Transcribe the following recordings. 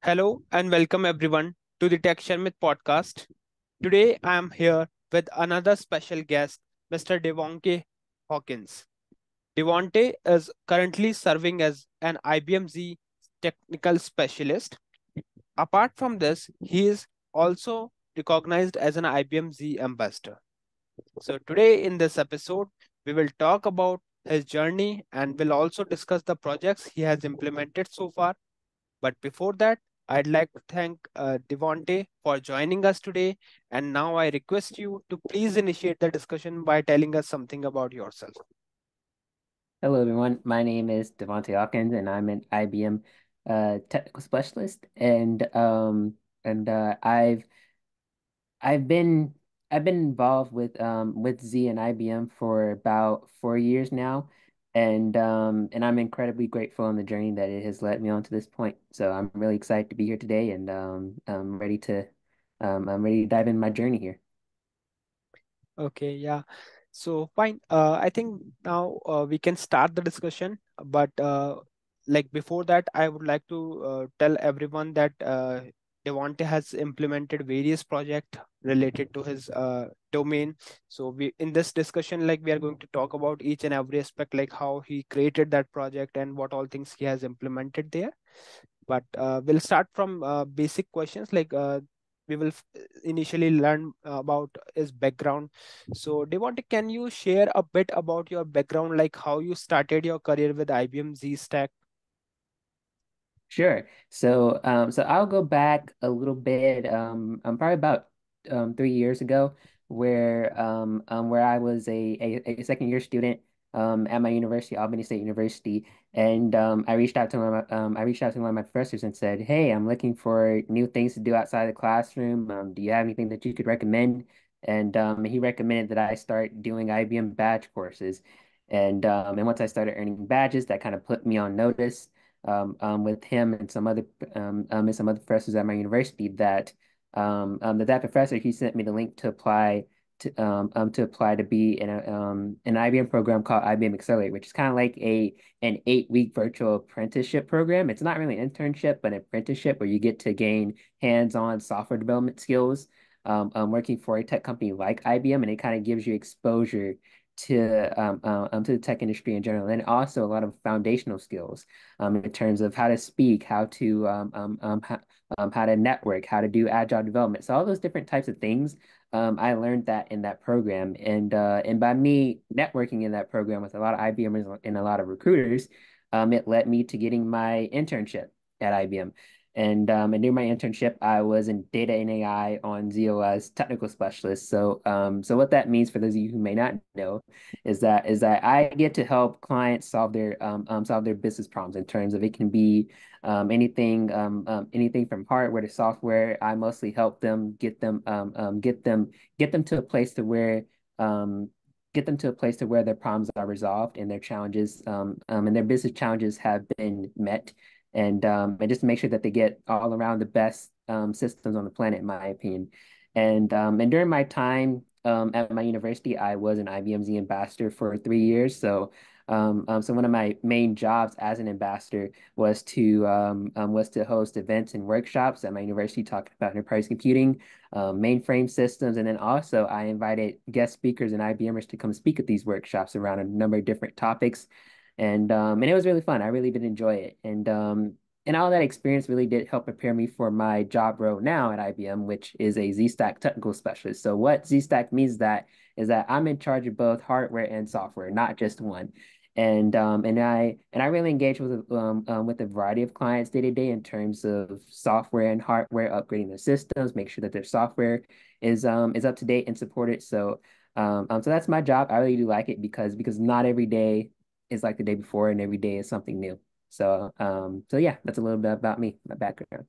Hello and welcome everyone to the Tech Sharmit podcast. Today I am here with another special guest, Mr. Devonte Hawkins. Devonte is currently serving as an IBM Z technical specialist. Apart from this, he is also recognized as an IBM Z ambassador. So today in this episode, we will talk about his journey and will also discuss the projects he has implemented so far. But before that, I'd like to thank Devonte for joining us today. And now I request you to please initiate the discussion by telling us something about yourself. Hello, everyone. My name is Devontae Hawkins, and I'm an IBM technical specialist. And I've been I've been involved with Z and IBM for about 4 years now, and I'm incredibly grateful on the journey that it has led me on to this point. So I'm really excited to be here today, and I'm ready to dive in my journey here. Okay, yeah. So fine. I think now we can start the discussion. But like before that, I would like to tell everyone that Devonte has implemented various projects related to his domain. So we in this discussion, like we are going to talk about each and every aspect, like how he created that project and what all things he has implemented there. But we'll start from basic questions like we will initially learn about his background. So Devonte, can you share a bit about your background, like how you started your career with IBM Z Stack? Sure. So I'll go back a little bit. Probably about 3 years ago, where I was a second year student at my university, Albany State University, and I reached out to one of my professors and said, "Hey, I'm looking for new things to do outside the classroom. Do you have anything that you could recommend?" And he recommended that I start doing IBM badge courses, and once I started earning badges, that kind of put me on notice with him and some other professors at my university that professor he sent me the link to apply to be in an IBM program called IBM Accelerate, which is kind of like a an 8 week virtual apprenticeship program. It's not really an internship, but an apprenticeship where you get to gain hands-on software development skills working for a tech company like IBM, and it kind of gives you exposure to the tech industry in general, and also a lot of foundational skills in terms of how to speak, how to network, how to do agile development. So all those different types of things, I learned that in that program, and by me networking in that program with a lot of IBMers and a lot of recruiters, it led me to getting my internship at IBM. And during my internship, I was in data and AI on ZOS technical specialist. So what that means for those of you who may not know is that I get to help clients solve their business problems in terms of it can be anything from hardware to software. I mostly help them get them to a place to where um, get them to a place to where their problems are resolved and their challenges and their business challenges have been met, and just make sure that they get all around the best systems on the planet, in my opinion. And during my time at my university, I was an IBM Z ambassador for 3 years. So one of my main jobs as an ambassador was to host events and workshops at my university talking about enterprise computing, mainframe systems, and then also I invited guest speakers and IBMers to come speak at these workshops around a number of different topics, and it was really fun. I really did enjoy it, and all that experience really did help prepare me for my job role now at IBM, which is a ZStack technical specialist. So what ZStack means that is that I'm in charge of both hardware and software, not just one. And I really engage with a variety of clients day to day in terms of software and hardware, upgrading their systems, make sure that their software is up to date and supported. So that's my job. I really do like it because not every day is like the day before, and every day is something new. So yeah, that's a little bit about me, my background.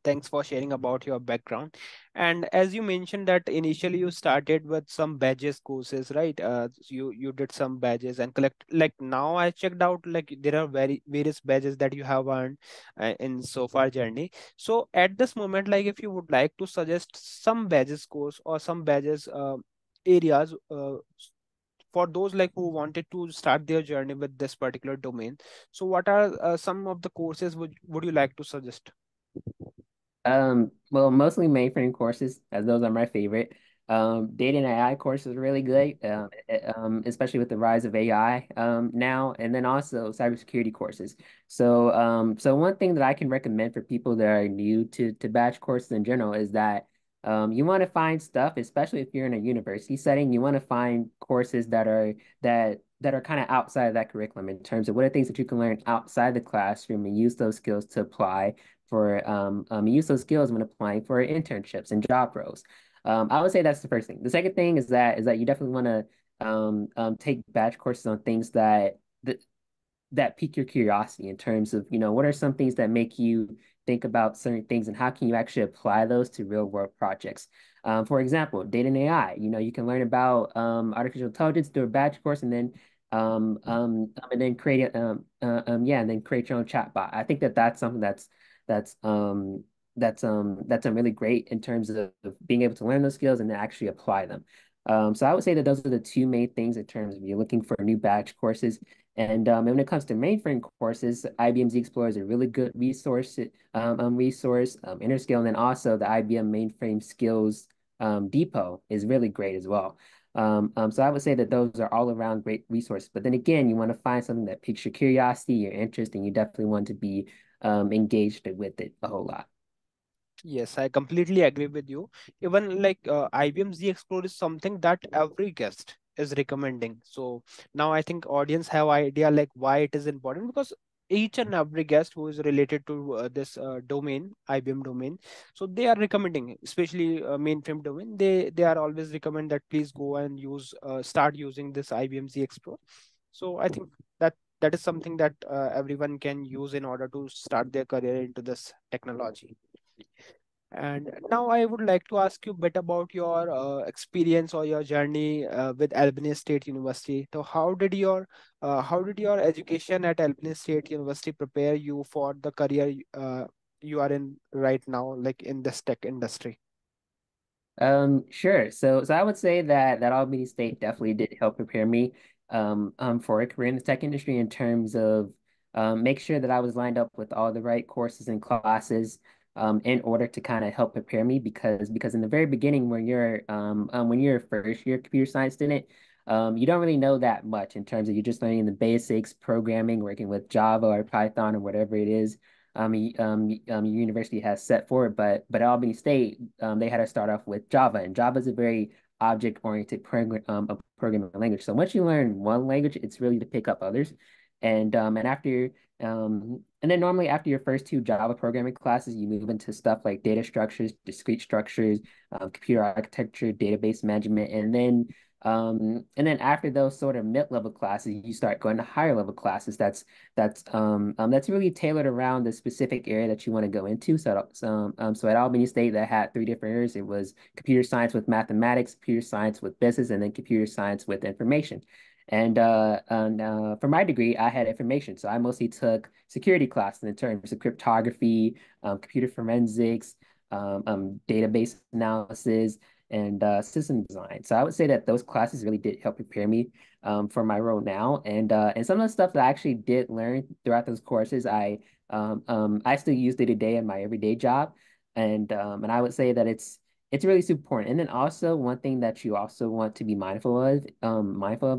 Thanks for sharing about your background. And as you mentioned that initially you started with some badges courses, right? You did some badges and collect. Like now I checked out, like there are very various badges that you have earned in so far journey. So at this moment, like if you would like to suggest some badges course or some badges areas for those like who wanted to start their journey with this particular domain. So what are some of the courses would you like to suggest? Well, mostly mainframe courses, as those are my favorite. Data and AI courses are really good, especially with the rise of AI now, and then also cybersecurity courses. So one thing that I can recommend for people that are new to batch courses in general is that you want to find stuff, especially if you're in a university setting, you want to find courses that are kind of outside of that curriculum in terms of what are things that you can learn outside the classroom and use those skills to apply for use those skills when applying for internships and job roles. I would say that's the first thing. The second thing is that you definitely want to take batch courses on things that pique your curiosity in terms of, what are some things that make you think about certain things and how can you actually apply those to real world projects. For example, data and AI, you can learn about artificial intelligence through a batch course and then create and then create your own chatbot. I think that that's something that's that's really great in terms of being able to learn those skills and then actually apply them. So I would say that those are the two main things in terms of you're looking for new batch courses. And when it comes to mainframe courses, IBM Z Explorer is a really good resource. Interscale, and then also the IBM Mainframe Skills Depot is really great as well. So I would say that those are all around great resources. But then again, you want to find something that piques your curiosity, your interest, and you definitely want to be engaged with it a whole lot. Yes, I completely agree with you. Even like IBM Z Explore is something that every guest is recommending. So now I think audience have idea like why it is important, because each and every guest who is related to this domain, IBM domain, so they are recommending, especially mainframe domain. They are always recommend that please go and start using this IBM Z Explore. So I think that is something that everyone can use in order to start their career into this technology. And now I would like to ask you a bit about your experience or your journey with Albany State University. So how did your education at Albany State University prepare you for the career you are in right now, like in this tech industry? Sure. So I would say that Albany State definitely did help prepare me for a career in the tech industry in terms of make sure that I was lined up with all the right courses and classes in order to kind of help prepare me because in the very beginning when you're a first year computer science student, you don't really know that much in terms of you're just learning the basics, programming, working with Java or Python or whatever it is your university has set for it. But at Albany State, they had to start off with Java, and Java is a very object-oriented a programming language. So once you learn one language, it's really to pick up others. And then normally after your first two Java programming classes, you move into stuff like data structures, discrete structures, computer architecture, database management, and then after those sort of mid-level classes, you start going to higher level classes. That's really tailored around the specific area that you want to go into. So at Albany State, that had three different areas. It was computer science with mathematics, computer science with business, and then computer science with information. And for my degree, I had information. So I mostly took security classes in terms of cryptography, computer forensics, database analysis, and system design. So I would say that those classes really did help prepare me for my role now. And some of the stuff that I actually did learn throughout those courses, I still use day to day in my everyday job. And I would say that it's really super important. And then also one thing that you also want to be mindful of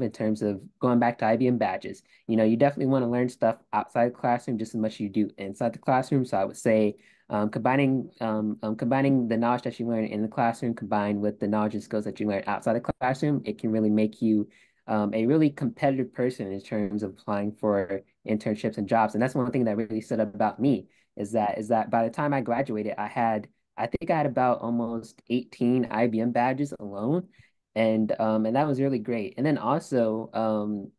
in terms of going back to IBM badges. You definitely want to learn stuff outside the classroom just as much as you do inside the classroom. So I would say combining the knowledge that you learn in the classroom combined with the knowledge and skills that you learn outside the classroom, it can really make you a really competitive person in terms of applying for internships and jobs. And that's one thing that really stood up about me is that by the time I graduated, I think I had about almost 18 IBM badges alone. And that was really great. And then also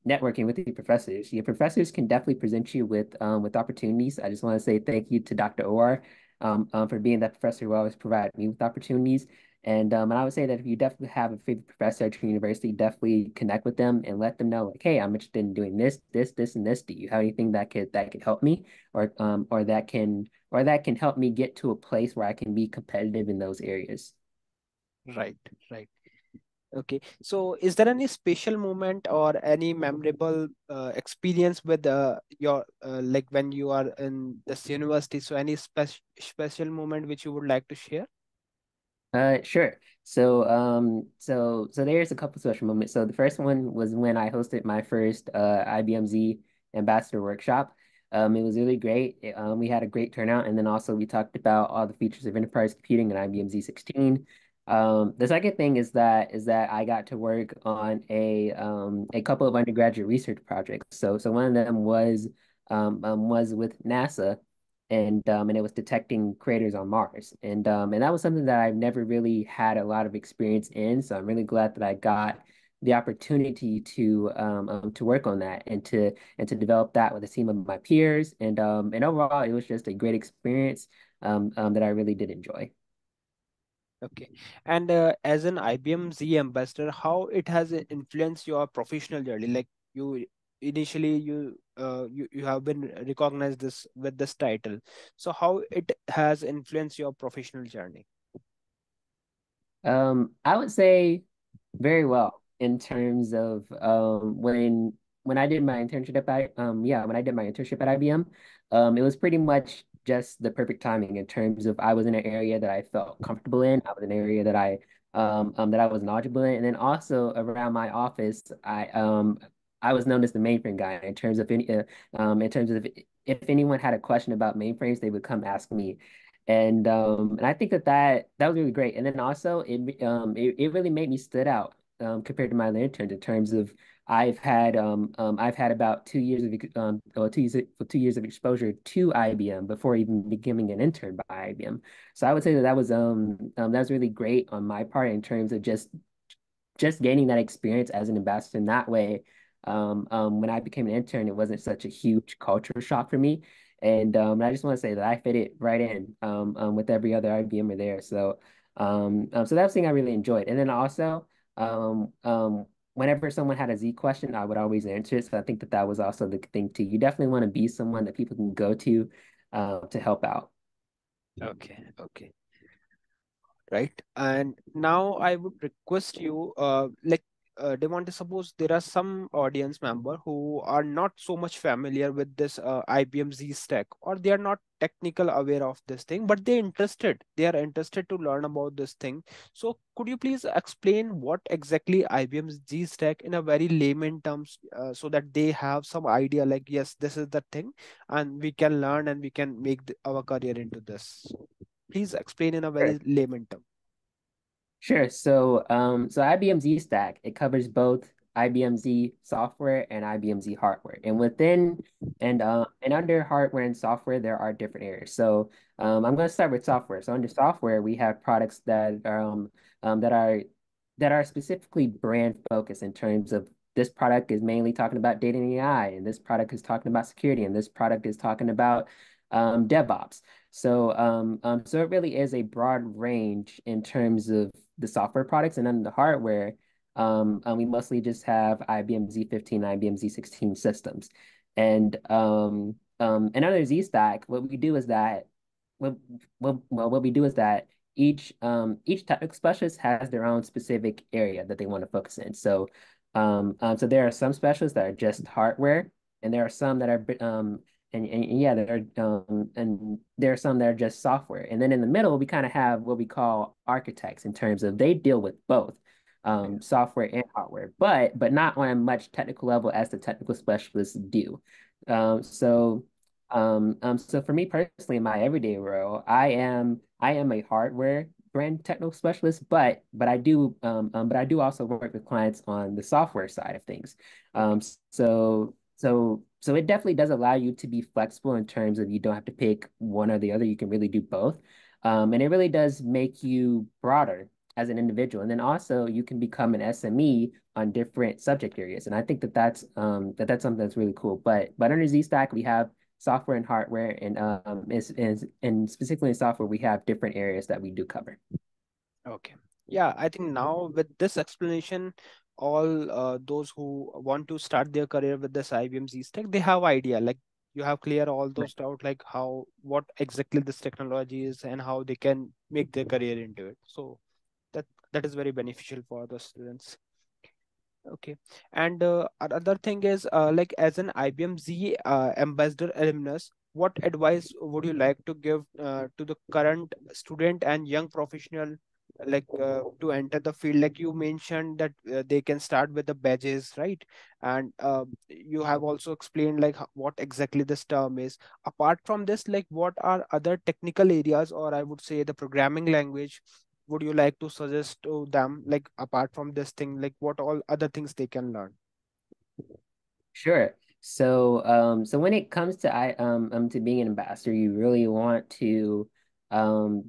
networking with your professors. Your professors can definitely present you with opportunities. I just want to say thank you to Dr. Orr for being that professor who always provided me with opportunities. And I would say that if you definitely have a favorite professor at your university, definitely connect with them and let them know, like, hey, I'm interested in doing this, and this. Do you have anything that could help me, or that can help me get to a place where I can be competitive in those areas? Right, right. Okay, so is there any special moment or any memorable experience with your like when you are in this university? So any special moment which you would like to share? Sure. So there's a couple special moments. So the first one was when I hosted my first IBMZ Ambassador Workshop. It was really great. We had a great turnout, and then also we talked about all the features of enterprise computing in IBM Z16. The second thing is that I got to work on a couple of undergraduate research projects. So one of them was with NASA, and it was detecting craters on Mars. And that was something that I've never really had a lot of experience in. So I'm really glad that I got the opportunity to work on that and to develop that with a team of my peers. And overall, it was just a great experience that I really did enjoy. Okay. And as an IBM Z ambassador, how it has influenced your professional journey? Like you initially you have been recognized this with this title. So how it has influenced your professional journey? I would say very well in terms of when I did my internship at when I did my internship at IBM, it was pretty much just the perfect timing in terms of I was in an area that I felt comfortable in. I was in an area that I was knowledgeable in, and then also around my office, I was known as the mainframe guy in terms of if anyone had a question about mainframes, they would come ask me. And I think that was really great. And then also it really made me stood out compared to my other interns in terms of I've had about 2 years of or 2 years of exposure to IBM before even becoming an intern by IBM. So I would say that was really great on my part in terms of just gaining that experience as an ambassador in that way. When I became an intern, it wasn't such a huge culture shock for me. And I just want to say that I fit it right in with every other IBMer there. So that's the thing I really enjoyed. And then also, whenever someone had a Z question, I would always answer it. So I think that was also the thing too. You definitely want to be someone that people can go to help out. Okay, okay. Right? And now I would request you, Devonte, suppose there are some audience member who are not so much familiar with this IBM Z stack, or they are not technical aware of this thing, but they are interested to learn about this thing. So could you please explain what exactly IBM Z stack in a very layman terms, so that they have some idea, like, yes, this is the thing, and we can learn and we can make our career into this. Please explain in a very layman term. Sure. So IBM Z Stack, it covers both IBM Z software and IBM Z hardware. And within and under hardware and software, there are different areas. So I'm going to start with software. So under software, we have products um, that are that are specifically brand focused in terms of this product is mainly talking about data and AI, and this product is talking about security, and this product is talking about DevOps. So it really is a broad range in terms of the software products, and then the hardware, we mostly just have IBM Z15, IBM Z16 systems. And under Z Stack, what we do is that what we do is that each technical specialist has their own specific area that they want to focus in. So there are some specialists that are just hardware, and there are some that are and yeah, there are some that are just software. And then in the middle, we kind of have what we call architects in terms of they deal with both software and hardware, but not on a much technical level as the technical specialists do. Um, so so for me personally, in my everyday role, I am a hardware brand technical specialist, but I do also work with clients on the software side of things. Okay. Um, so it definitely does allow you to be flexible in terms of you don't have to pick one or the other. You can really do both. And it really does make you broader as an individual. And then also you can become an SME on different subject areas. And I think that's something that's really cool. But under Z Stack, we have software and hardware, and specifically in software, we have different areas that we do cover. Okay. Yeah, I think now with this explanation, all those who want to start their career with this IBM Z Stack, they have idea. Like you have clear all those doubt, like how what exactly this technology is and how they can make their career into it. So that that is very beneficial for the students. Okay. And another thing is, like as an IBM Z ambassador alumnus, what advice would you like to give to the current student and young professional, like to enter the field? Like you mentioned that they can start with the badges, right? And you have also explained like what exactly this term is. Apart from this, like what are other technical areas, or I would say the programming language would you like to suggest to them, like apart from this thing, like what all other things they can learn? Sure. So when it comes to being an ambassador, you really want to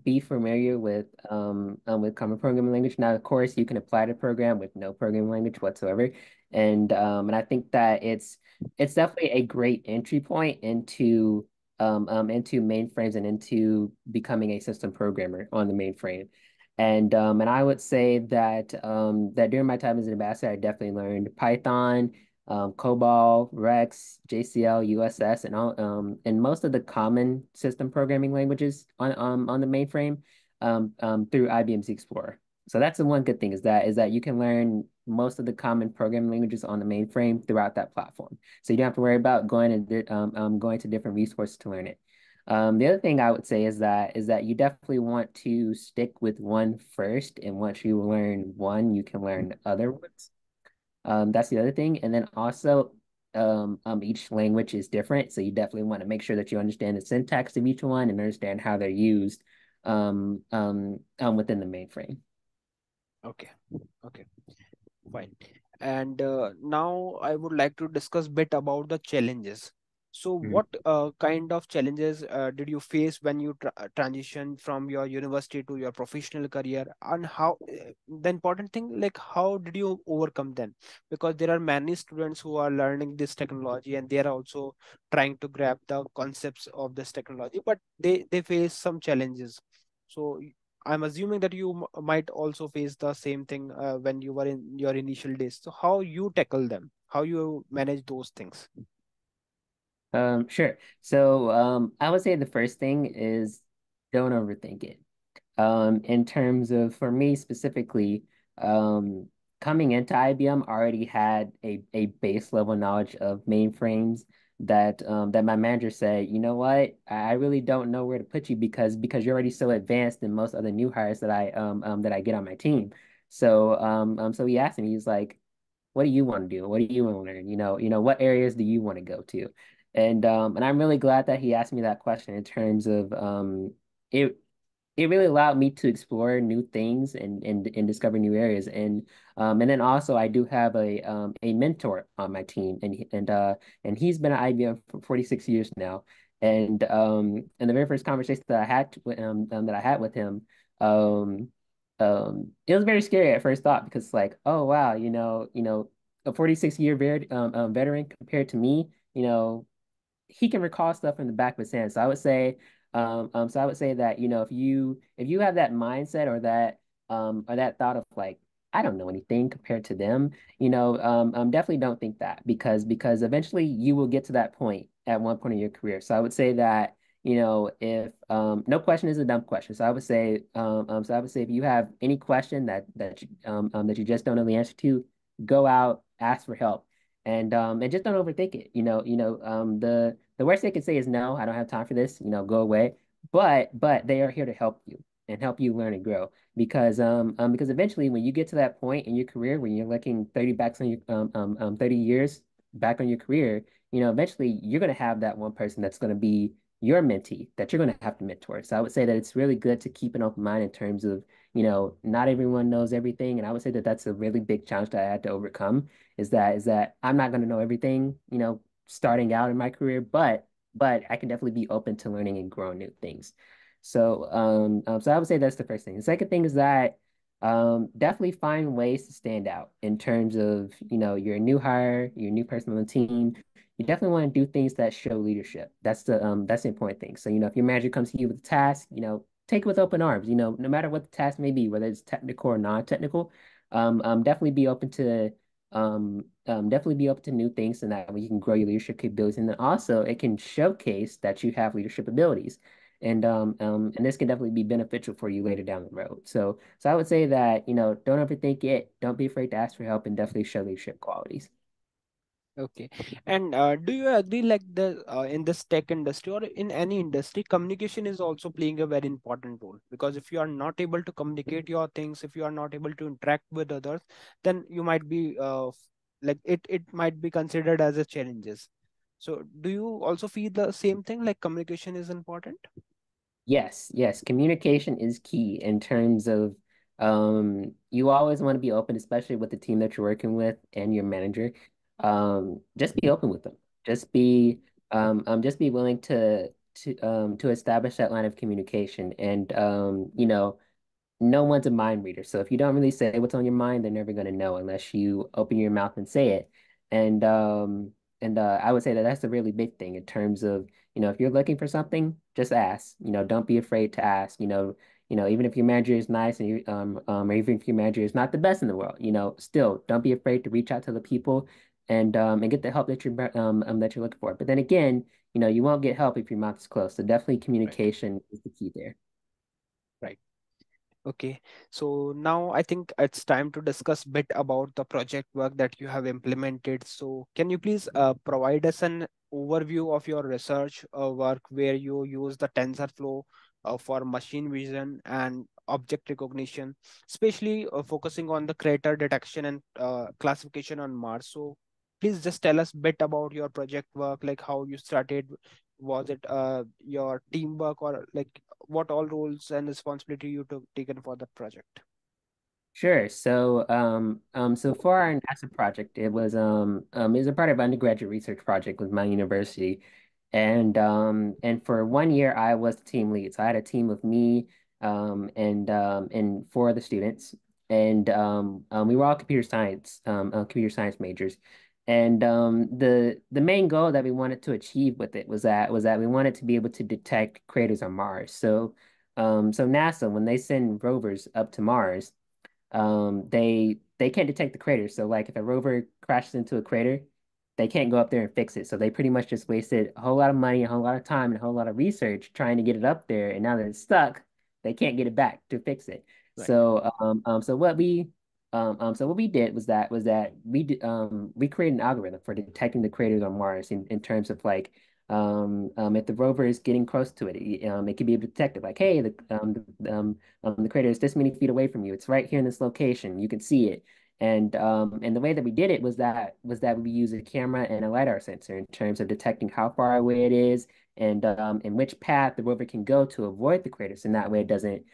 be familiar with common programming language. Now, of course, you can apply to program with no programming language whatsoever, and I think that it's definitely a great entry point into mainframes and into becoming a system programmer on the mainframe. And I would say that during my time as an ambassador, I definitely learned Python, COBOL, Rex, JCL, USS, and most of the common system programming languages on the mainframe through IBM Z Explorer. So that's the one good thing is that you can learn most of the common programming languages on the mainframe throughout that platform. So you don't have to worry about going to different resources to learn it. The other thing I would say is that you definitely want to stick with one first, and once you learn one, you can learn other ones. That's the other thing. And then also, each language is different. So you definitely want to make sure that you understand the syntax of each one and understand how they're used within the mainframe. Okay. Okay. Fine. And now I would like to discuss bit about the challenges. So, Mm. what kind of challenges did you face when you transition from your university to your professional career, and how the important thing, like how did you overcome them? Because there are many students who are learning this technology and they are also trying to grab the concepts of this technology, but they face some challenges. So, I'm assuming that you might also face the same thing when you were in your initial days. So how you tackle them, how you manage those things? Sure. I would say the first thing is don't overthink it. In terms of for me specifically, coming into IBM already had a base level knowledge of mainframes that my manager said, you know what, I really don't know where to put you because you're already so advanced than most other new hires that I get on my team. So he asked me, he's like, what do you want to do? What do you want to learn? What areas do you want to go to? And I'm really glad that he asked me that question in terms of it it really allowed me to explore new things and discover new areas. And then also I do have a mentor on my team, and he's been at IBM for 46 years now. And the very first conversation that I had with him, um it was very scary at first thought because like, oh wow, a 46-year veteran compared to me, he can recall stuff from the back of his hand. So I would say that, if you have that mindset or that thought of like, I don't know anything compared to them, definitely don't think that because eventually you will get to that point at one point in your career. So I would say that, if no question is a dumb question. So I would say if you have any question that you just don't know the answer to, go out, ask for help, and just don't overthink it. The worst they can say is no, I don't have time for this, go away. But they are here to help you and help you learn and grow. Because eventually when you get to that point in your career when you're looking 30 years back on your career, eventually you're gonna have that one person that's gonna be your mentee that you're gonna have to mentor. So I would say that it's really good to keep an open mind in terms of, not everyone knows everything. And I would say that that's a really big challenge that I had to overcome is that I'm not going to know everything, starting out in my career, but I can definitely be open to learning and growing new things. So I would say that's the first thing. The second thing is that definitely find ways to stand out in terms of, you're a new hire, you're a new person on the team. You definitely want to do things that show leadership. That's the important thing. So, if your manager comes to you with a task, take it with open arms. No matter what the task may be, whether it's technical or non-technical, definitely be open to new things so that way you can grow your leadership capabilities. And then also it can showcase that you have leadership abilities. and this can definitely be beneficial for you later down the road. So I would say that, don't overthink it, don't be afraid to ask for help, and definitely show leadership qualities. Okay. And do you agree like the in this tech industry or in any industry, communication is also playing a very important role? Because if you are not able to communicate your things, if you are not able to interact with others, then you might be like it might be considered as a challenges. So do you also feel the same thing like communication is important? Yes, yes. Communication is key in terms of you always want to be open, especially with the team that you're working with and your manager. Just be open with them. Just be willing to establish that line of communication. And no one's a mind reader. So if you don't really say what's on your mind, they're never going to know unless you open your mouth and say it. And I would say that that's a really big thing in terms of, if you're looking for something, just ask. Don't be afraid to ask. Even if your manager is nice and or even if your manager is not the best in the world, still don't be afraid to reach out to the people and get the help that you're looking for. But then again, you won't get help if your mouth is closed. So definitely Right. communication is the key there. Right. Okay, so now I think it's time to discuss bit about the project work that you have implemented. So can you please provide us an overview of your research work where you use the TensorFlow for machine vision and object recognition, especially focusing on the crater detection and classification on Mars. So please just tell us bit about your project work, like how you started. Was it your teamwork or like what all roles and responsibility you took taken for that project? Sure. So for our NASA project, it was a part of undergraduate research project with my university, and for 1 year I was the team lead. So I had a team of me, and four of the students, and we were all computer science majors, and the main goal that we wanted to achieve with it was that we wanted to be able to detect craters on Mars. So NASA, when they send rovers up to Mars, they can't detect the crater. So like if a rover crashes into a crater, they can't go up there and fix it. So they pretty much just wasted a whole lot of money, a whole lot of time, and a whole lot of research trying to get it up there. And now that it's stuck, they can't get it back to fix it. Right. So what we did was that we created an algorithm for detecting the craters on Mars in terms of like if the rover is getting close to it can be able to detect it. Like, hey, the crater is this many feet away from you. It's right here in this location. You can see it. And the way that we did it was that we use a camera and a LiDAR sensor in terms of detecting how far away it is and which path the rover can go to avoid the crater. So that way it doesn't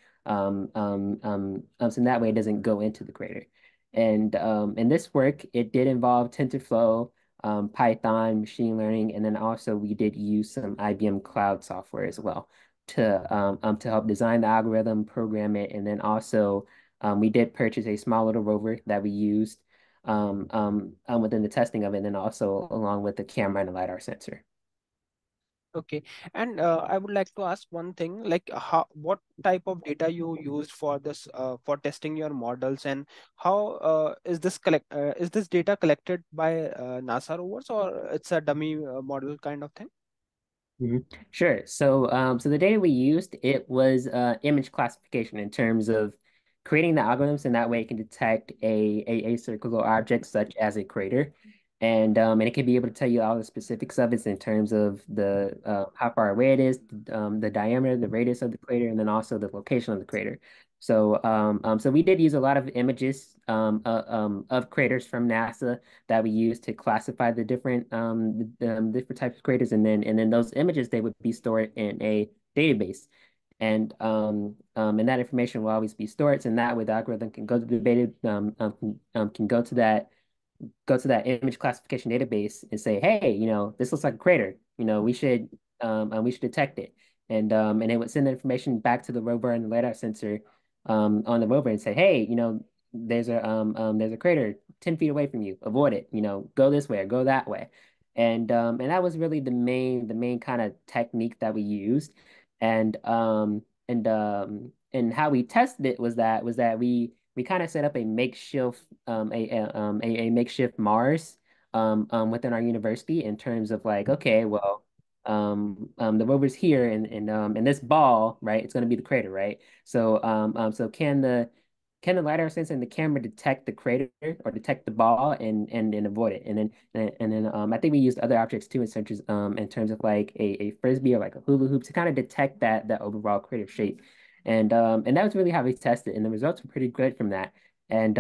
go into the crater. And in this work, it did involve TensorFlow, Python, machine learning, and then also we did use some IBM cloud software as well to help design the algorithm, program it, and then also we did purchase a small little rover that we used within the testing of it, and then also along with the camera and the LiDAR sensor. Okay. And I would like to ask one thing, like what type of data you used for this for testing your models, and how is this data collected by NASA rovers or it's a dummy model kind of thing? Mhm. Sure. So the data we used, it was image classification in terms of creating the algorithms, and that way it can detect a circular object such as a crater, and it can be able to tell you all the specifics of it in terms of the how far away it is, the diameter, the radius of the crater, and then also the location of the crater. So we did use a lot of images of craters from NASA that we use to classify the different types of craters, and then those images they would be stored in a database, and that information will always be stored, and that way the algorithm can go to the data can go to that image classification database and say, hey, this looks like a crater. We should detect it. And it would send the information back to the rover and the LiDAR sensor on the rover and say, hey, there's a crater 10 feet away from you. Avoid it. Go this way or go that way. And that was really the main kind of technique that we used. And how we tested it was that we kind of set up a makeshift Mars within our university in terms of like, okay, well, the rover's here, and this ball, right? It's going to be the crater, right? So so can the lidar sensor and the camera detect the crater or detect the ball and avoid it? And then I think we used other objects too in terms of like a frisbee or like a hula hoop to kind of detect that overall crater shape. And that was really how we tested, and the results were pretty good from that. And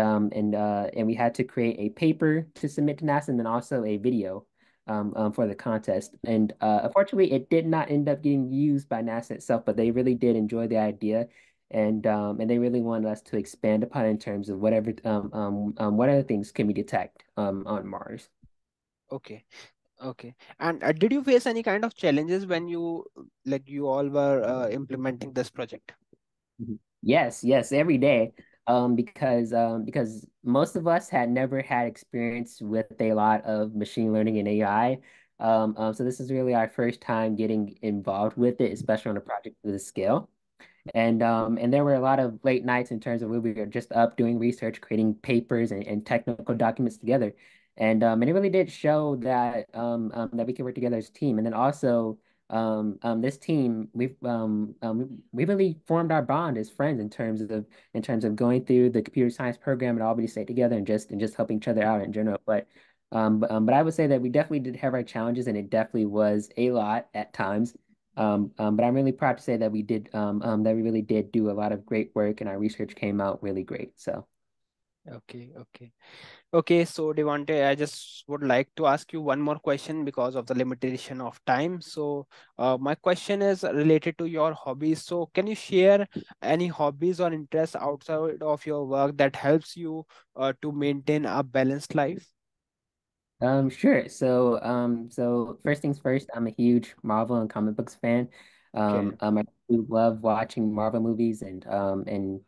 we had to create a paper to submit to NASA, and then also a video for the contest. And unfortunately, it did not end up getting used by NASA itself, but they really did enjoy the idea, and they really wanted us to expand upon it in terms of what other things can we detect on Mars. Okay. Okay. And did you face any kind of challenges when you all were implementing this project? Mhm. Yes, yes, every day. Because most of us had never had experience with a lot of machine learning and AI. So this is really our first time getting involved with it, especially on a project of this scale. And there were a lot of late nights in terms of where we were just up doing research, creating papers and technical documents together. And it really did show that we can work together as a team. And then also this team, we really formed our bond as friends in terms of going through the computer science program at Albany State together and just helping each other out in general. But I would say that we definitely did have our challenges, and it definitely was a lot at times. But I'm really proud to say that we really did do a lot of great work, and our research came out really great. So, Okay, okay. Okay, so Devante, I just would like to ask you one more question because of the limitation of time. So, my question is related to your hobbies. So, can you share any hobbies or interests outside of your work that helps you to maintain a balanced life? sure. So first things first, I'm a huge Marvel and comic books fan. Okay. I do love watching Marvel movies and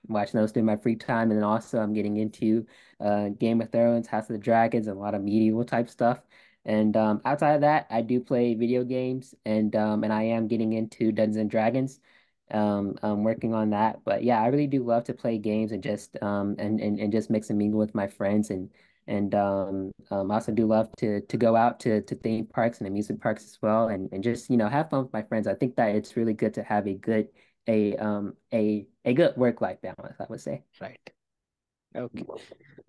watching those during my free time. And then also I'm getting into Game of Thrones, House of the Dragons, and a lot of medieval type stuff. And outside of that, I do play video games, and I am getting into Dungeons and Dragons. I'm working on that. But yeah, I really do love to play games and just mix and mingle with my friends and I also do love to go out to theme parks and amusement parks as well, and just have fun with my friends. I think that it's really good to have a good work-life balance, I would say. Right. Okay.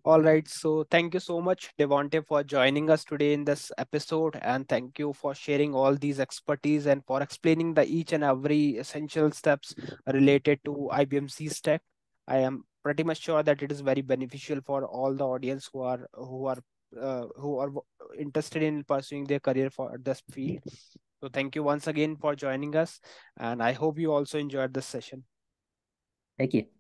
All right. So thank you so much, Devonte, for joining us today in this episode. And thank you for sharing all these expertise and for explaining the each and every essential steps related to IBM C Stack. I am pretty much sure that it is very beneficial for all the audience who are interested in pursuing their career for this field. So thank you once again for joining us. And I hope you also enjoyed this session. Thank you.